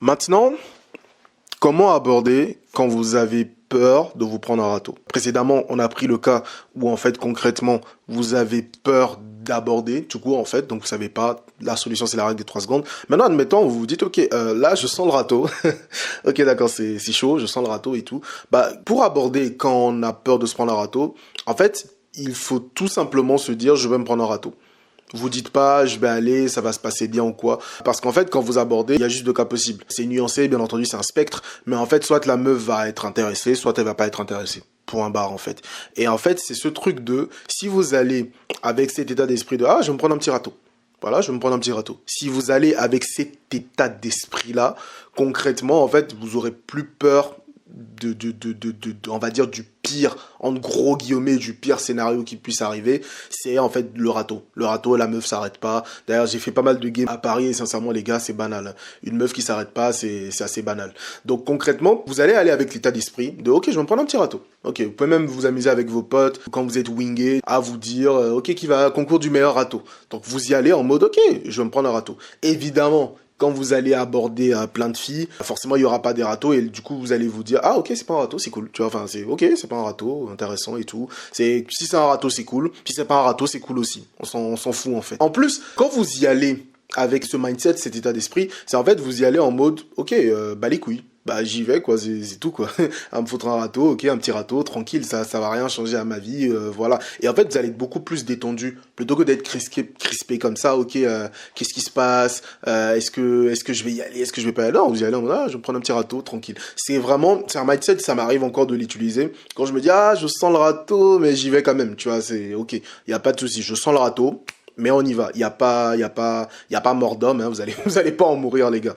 Maintenant, comment aborder quand vous avez peur de vous prendre un râteau? Précédemment, on a pris le cas où en fait concrètement vous avez peur d'aborder tout court en fait, donc vous savez pas, la solution c'est la règle des 3 secondes. Maintenant, admettons, vous vous dites ok, là je sens le râteau, ok d'accord c'est chaud, je sens le râteau et tout. Bah pour aborder quand on a peur de se prendre un râteau, en fait il faut tout simplement se dire je vais me prendre un râteau. Vous dites pas, je vais aller, ça va se passer bien ou quoi. Parce qu'en fait, quand vous abordez, il y a juste deux cas possibles. C'est nuancé, bien entendu, c'est un spectre. Mais en fait, soit la meuf va être intéressée, soit elle va pas être intéressée. Point barre, en fait. Et en fait, c'est ce truc de, si vous allez avec cet état d'esprit de, ah, je vais me prendre un petit râteau. Voilà, je vais me prendre un petit râteau. Si vous allez avec cet état d'esprit-là, concrètement, en fait, vous aurez plus peur on va dire, du pire, en gros guillemets, du pire scénario qui puisse arriver, c'est en fait le râteau. Le râteau, la meuf s'arrête pas. D'ailleurs, j'ai fait pas mal de games à Paris et sincèrement, les gars, c'est banal. Une meuf qui s'arrête pas, c'est assez banal. Donc concrètement, vous allez aller avec l'état d'esprit de ok, je vais me prendre un petit râteau. Ok, vous pouvez même vous amuser avec vos potes quand vous êtes wingé à vous dire ok, qui va concours du meilleur râteau. Donc vous y allez en mode ok, je vais me prendre un râteau. Évidemment, quand vous allez aborder plein de filles, forcément il y aura pas des râteaux et du coup vous allez vous dire ah ok c'est pas un râteau c'est cool, tu vois, enfin c'est ok c'est pas un râteau intéressant et tout, c'est si c'est un râteau c'est cool, si c'est pas un râteau c'est cool aussi, on s'en fout en fait. En plus quand vous y allez avec ce mindset, cet état d'esprit, c'est en fait vous y allez en mode ok bah les couilles. Bah j'y vais quoi, c'est tout quoi. Il me faudra un râteau, ok, un petit râteau, tranquille, ça va rien changer à ma vie, voilà. Et en fait vous allez être beaucoup plus détendu plutôt que d'être crispé comme ça, ok, qu'est-ce qui se passe, est-ce que je vais y aller, est-ce que je vais pas y aller, non, vous y allez en mode ah je vais prendre un petit râteau, tranquille. C'est un mindset, ça m'arrive encore de l'utiliser quand je me dis ah je sens le râteau mais j'y vais quand même, tu vois, c'est ok, il y a pas de souci, je sens le râteau. Mais on y va, il y a pas mort d'homme, hein, vous allez pas en mourir les gars.